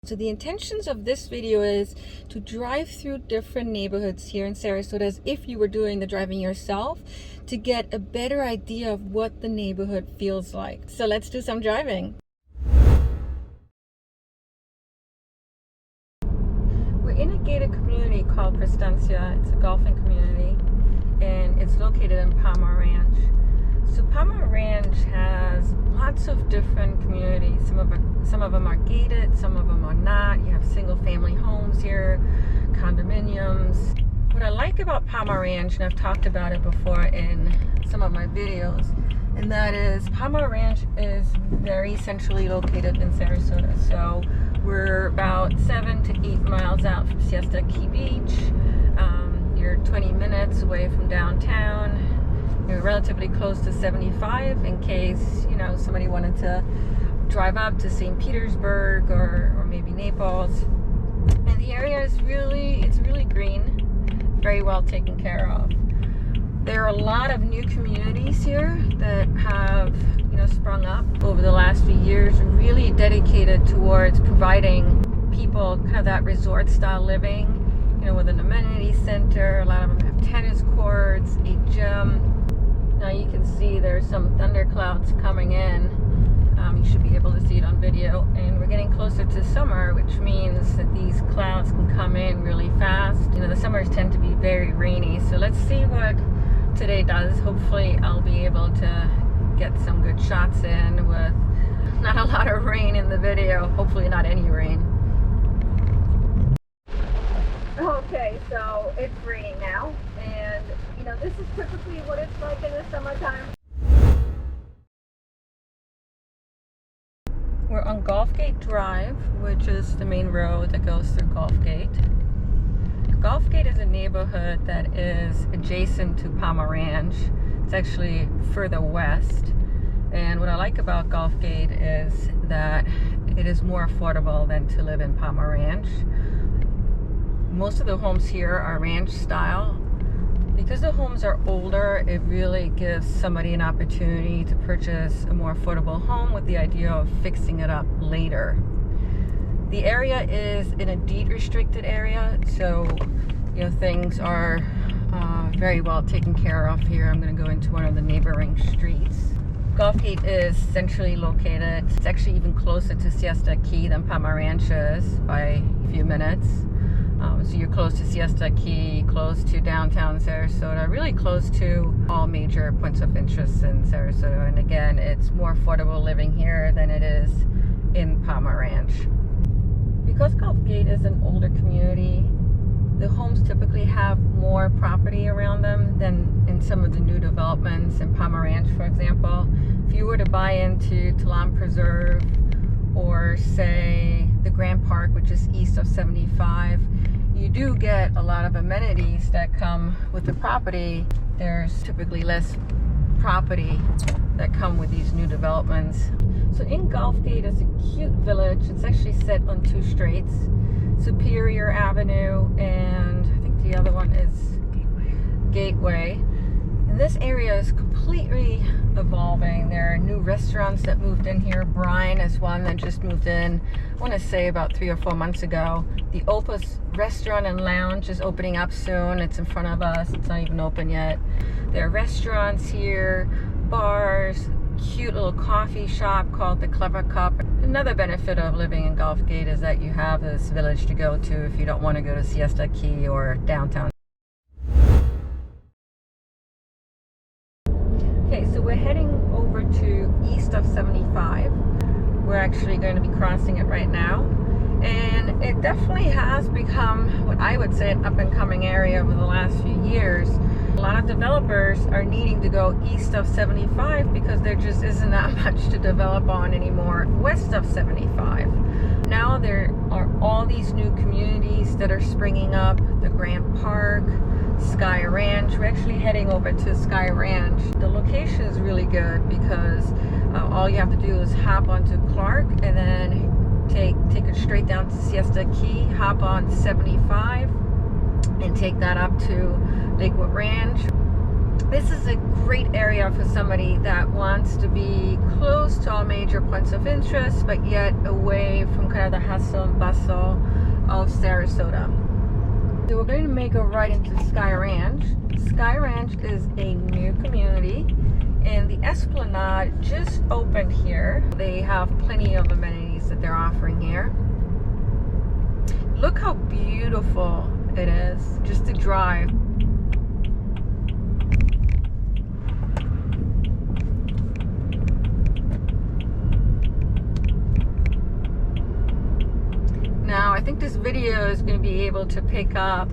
So the intentions of this video is to drive through different neighborhoods here in Sarasota as if you were doing the driving yourself, to get a better idea of what the neighborhood feels like. So let's do some driving. We're in a gated community called Prestancia. It's a golfing community and it's located in Palma Ranch. So Palma Ranch has lots of different communities. Some of them are gated, some of them are not. You have single family homes here, condominiums. What I like about Palma Ranch, and I've talked about it before in some of my videos, and that is Palma Ranch is very centrally located in Sarasota. So we're about 7 to 8 miles out from Siesta Key Beach. You're 20 minutes away from downtown. You're relatively close to 75 in case, you know, somebody wanted to drive up to St. Petersburg or maybe Naples. And the area is really green, very well taken care of. There are a lot of new communities here that have, you know, sprung up over the last few years, really dedicated towards providing people kind of that resort style living, you know, with an amenity center. A lot of them have tennis courts, a gym. Now you can see there's some thunderclouds coming in. You should be able to see it on video. And we're getting closer to summer, which means that these clouds can come in really fast. You know, the summers tend to be very rainy. So let's see what today does. Hopefully I'll be able to get some good shots in with not a lot of rain in the video. Hopefully not any rain. Okay, so it's raining now. And you know, this is typically what it's like in the summertime. We're on Gulfgate Drive, which is the main road that goes through Gulfgate. Gulfgate is a neighborhood that is adjacent to Palma Ranch. It's actually further west. And what I like about Gulfgate is that it is more affordable than to live in Palma Ranch. Most of the homes here are ranch style. Because the homes are older, it really gives somebody an opportunity to purchase a more affordable home with the idea of fixing it up later. The area is in a deed restricted area, so you know, things are very well taken care of here. I'm going to go into one of the neighboring streets. Gulfgate is centrally located. It's actually even closer to Siesta Key than Palma Ranch is by a few minutes. So you're close to Siesta Key, close to downtown Sarasota, really close to all major points of interest in Sarasota. And again, it's more affordable living here than it is in Palma Ranch. Because Gulfgate is an older community, the homes typically have more property around them than in some of the new developments in Palma Ranch, for example. If you were to buy into Talam Preserve or say the Grand Park, which is east of 75, you do get a lot of amenities that come with the property. There's typically less property that come with these new developments. So in Gulfgate is a cute village. It's actually set on two streets, Superior Avenue, and I think the other one is Gateway. And this area is completely evolving. There are new restaurants that moved in here. Brine is one that just moved in, I want to say about 3 or 4 months ago. The Opus Restaurant and Lounge is opening up soon. It's in front of us. It's not even open yet. There are restaurants here, bars, cute little coffee shop called the Clever Cup. Another benefit of living in Gulfgate is that you have this village to go to if you don't want to go to Siesta Key or downtown. Okay, so we're heading over to east of 75. We're actually going to be crossing it right now. And it definitely has become what I would say an up-and-coming area over the last few years. A lot of developers are needing to go east of 75 because there just isn't that much to develop on anymore west of 75. Now there are all these new communities that are springing up. The Grand Park, Sky Ranch. We're actually heading over to Sky Ranch. The location is really good because all you have to do is hop onto Clark and then take it straight down to Siesta Key, hop on 75 and take that up to Lakewood Ranch. This is a great area for somebody that wants to be close to all major points of interest, but yet away from kind of the hustle and bustle of Sarasota. So we're going to make a right into Sky Ranch. Sky Ranch is a new community, and the Esplanade just opened here. They have plenty of amenities that they're offering here. Look how beautiful it is just to drive. Now, I think this video is going to be able to pick up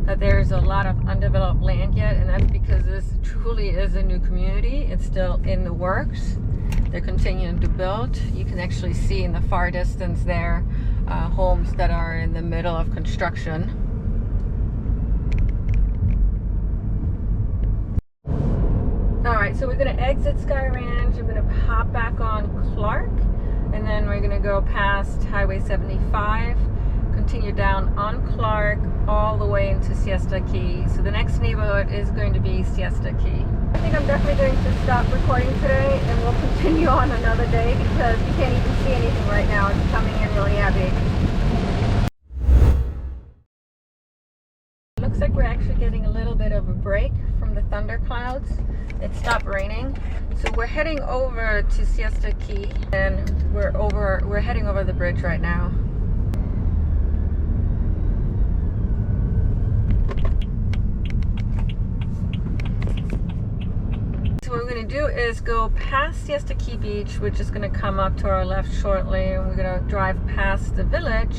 that there's a lot of undeveloped land yet, and that's because this truly is a new community. It's still in the works. They're continuing to build. You can actually see in the far distance there homes that are in the middle of construction. Alright, so we're going to exit Sky Ranch. I'm going to hop back on Clark, and then we're going to go past Highway 75, continue down on Clark, all the way into Siesta Key. So the next neighborhood is going to be Siesta Key. I think I'm definitely going to stop recording today, and we'll continue on another day because you can't even see anything right now. It's coming in really heavy. It looks like we're actually getting a little bit of a break from the thunderclouds. It stopped raining, so we're heading over to Siesta Key, and we're heading over the bridge right now. So what we're going to do is go past Siesta Key Beach, which is going to come up to our left shortly, and we're going to drive past the village.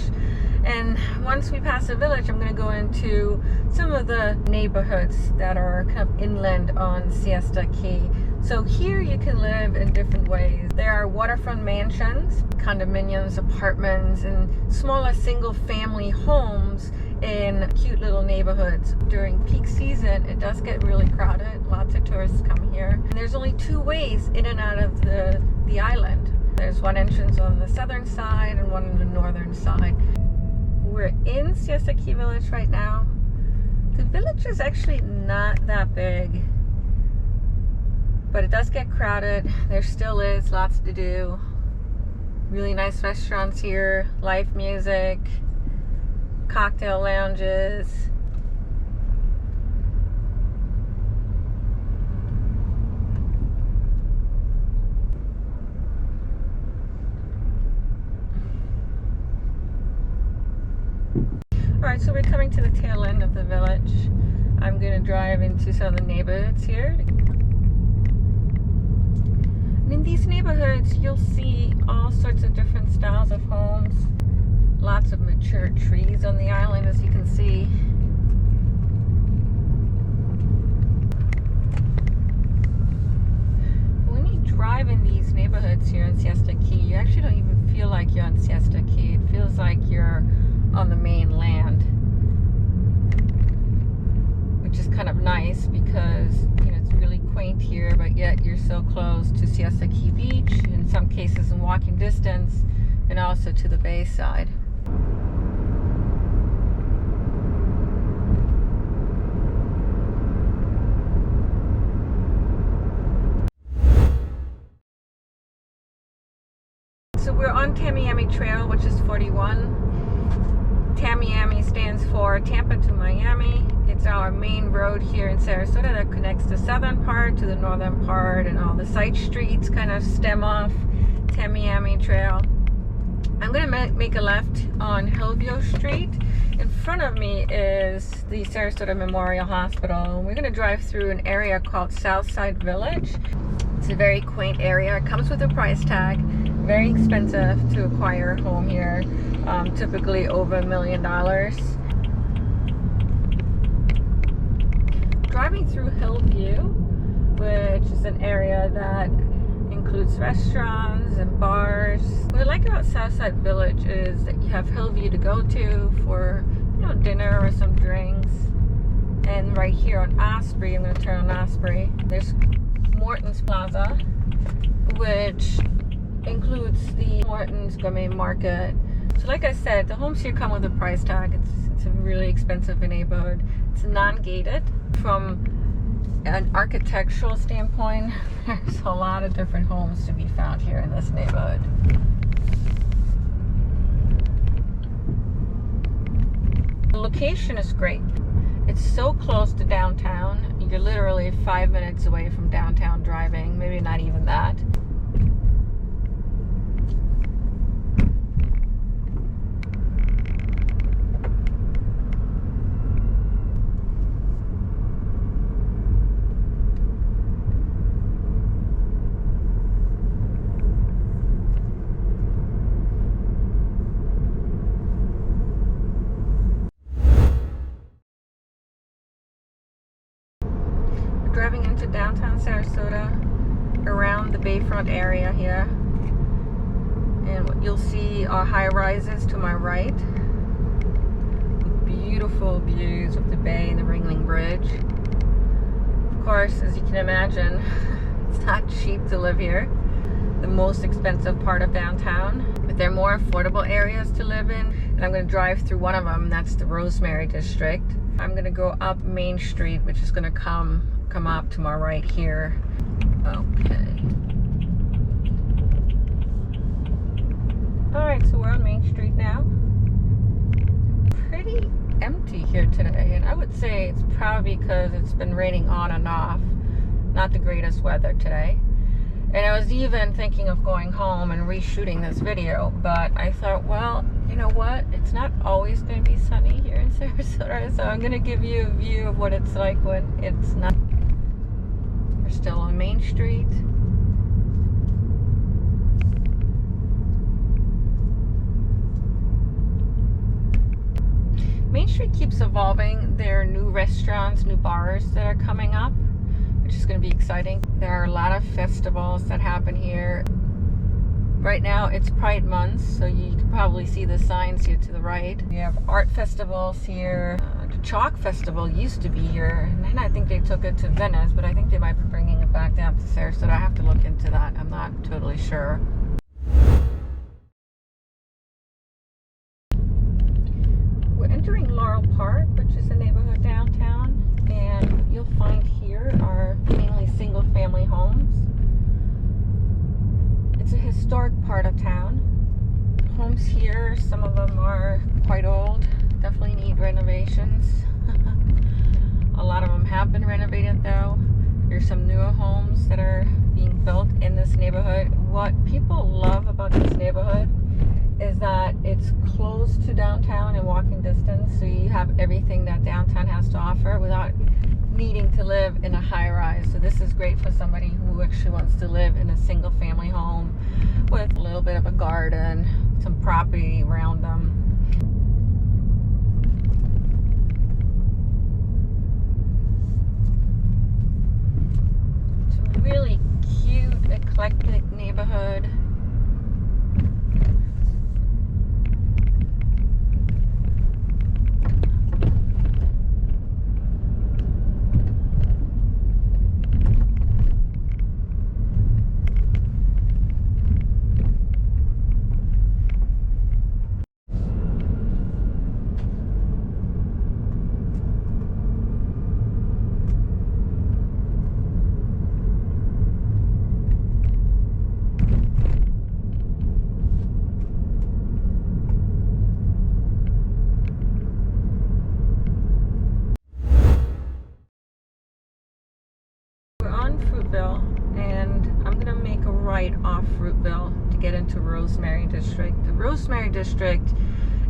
And once we pass the village, I'm going to go into some of the neighborhoods that are kind of inland on Siesta Key. So here you can live in different ways. There are waterfront mansions, condominiums, apartments, and smaller single-family homes in cute little neighborhoods. During peak season, it does get really crowded. Lots of tourists come here. And there's only two ways in and out of the island. There's one entrance on the southern side and one on the northern side. We're in Siesta Key Village right now. The village is actually not that big, but it does get crowded. There still is lots to do. Really nice restaurants here, live music, cocktail lounges. Alright, so we're coming to the tail end of the village. I'm going to drive into some of the neighborhoods here. And in these neighborhoods, you'll see all sorts of different styles of homes. Lots of mature trees on the island, as you can see. When you drive in these neighborhoods here in Siesta Key, you actually don't even feel like you're on Siesta Key. It feels like you're on the mainland, which is kind of nice because, you know, it's really quaint here, but yet you're so close to Siesta Key Beach, in some cases in walking distance, and also to the bay side. So we're on Tamiami Trail, which is 41. Tamiami stands for Tampa to Miami. It's our main road here in Sarasota that connects the southern part to the northern part, and all the side streets kind of stem off Tamiami Trail. I'm going to make a left on Hillview Street. In front of me is the Sarasota Memorial Hospital. We're going to drive through an area called Southside Village. It's a very quaint area. It comes with a price tag. Very expensive to acquire a home here. Typically over $1 million. Driving through Hillview, which is an area that includes restaurants and bars. What I like about Southside Village is that you have Hillview to go to for, you know, dinner or some drinks. And right here on Osprey, I'm going to turn on Osprey, there's Morton's Plaza, which includes the Morton's Gourmet Market. So like I said, the homes here come with a price tag. It's a really expensive neighborhood. It's non-gated. From an architectural standpoint, there's a lot of different homes to be found here in this neighborhood. The location is great. It's so close to downtown. You're literally 5 minutes away from downtown driving, maybe not even that. Driving into downtown Sarasota, around the Bayfront area here, and what you'll see are high rises to my right, with beautiful views of the bay and the Ringling Bridge. Of course, as you can imagine, it's not cheap to live here. The most expensive part of downtown, but there are more affordable areas to live in, and I'm going to drive through one of them. That's the Rosemary District. I'm going to go up Main Street, which is going to come up to my right here. Okay. Alright, so we're on Main Street now. Pretty empty here today, and I would say it's probably because it's been raining on and off. Not the greatest weather today. And I was even thinking of going home and reshooting this video, but I thought, well, you know what? It's not always going to be sunny here in Sarasota, so I'm going to give you a view of what it's like when it's not. We're still on Main Street. Main Street keeps evolving. There are new restaurants, new bars that are coming up, which is going to be exciting. There are a lot of festivals that happen here. Right now it's Pride Month, so you can probably see the signs here to the right. We have art festivals here. The Chalk Festival used to be here, and then I think they took it to Venice, but I think they might be bringing it back down to Sarasota. I have to look into that. I'm not totally sure. We're entering Laurel Park, which is a neighborhood downtown, and you'll find here are mainly single-family homes. It's a historic part of town. Homes here, some of them are quite old, definitely need renovations. A lot of them have been renovated though. There's some newer homes that are being built in this neighborhood. What people love about this neighborhood is that it's close to downtown in walking distance, so you have everything that downtown has to offer without needing to live in a high-rise. So this is great for somebody who actually wants to live in a single-family home with a little bit of a garden, some property around them. It's a really cute, eclectic neighborhood. And I'm gonna make a right off Fruitville to get into Rosemary District. The Rosemary District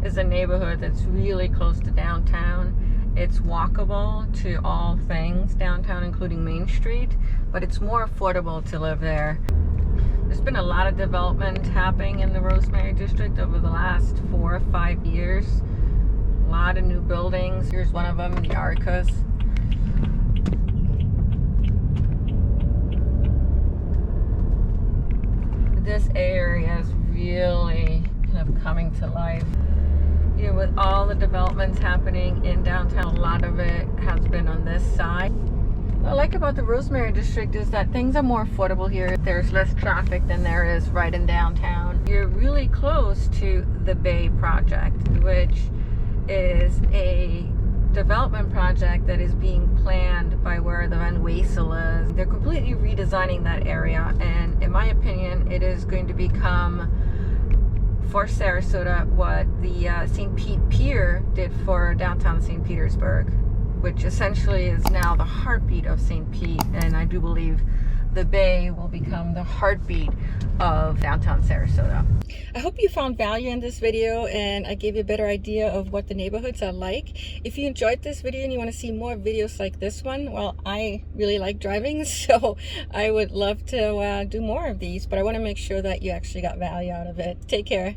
is a neighborhood that's really close to downtown. It's walkable to all things downtown, including Main Street, but it's more affordable to live there. There's been a lot of development happening in the Rosemary District over the last 4 or 5 years. A lot of new buildings. Here's one of them, the Arcas. This area is really kind of coming to life. You know, with all the developments happening in downtown, a lot of it has been on this side. What I like about the Rosemary District is that things are more affordable here. There's less traffic than there is right in downtown. You're really close to the Bay project, which is a development project that is being planned by where the Van Weesel is. They're completely redesigning that area, and in my opinion, it is going to become for Sarasota what the St. Pete Pier did for downtown St. Petersburg, which essentially is now the heartbeat of St. Pete, and I do believe the Bay will become the heartbeat of downtown Sarasota. I hope you found value in this video and I gave you a better idea of what the neighborhoods are like. If you enjoyed this video and you want to see more videos like this one, well, I really like driving, so I would love to do more of these, but I want to make sure that you actually got value out of it. Take care.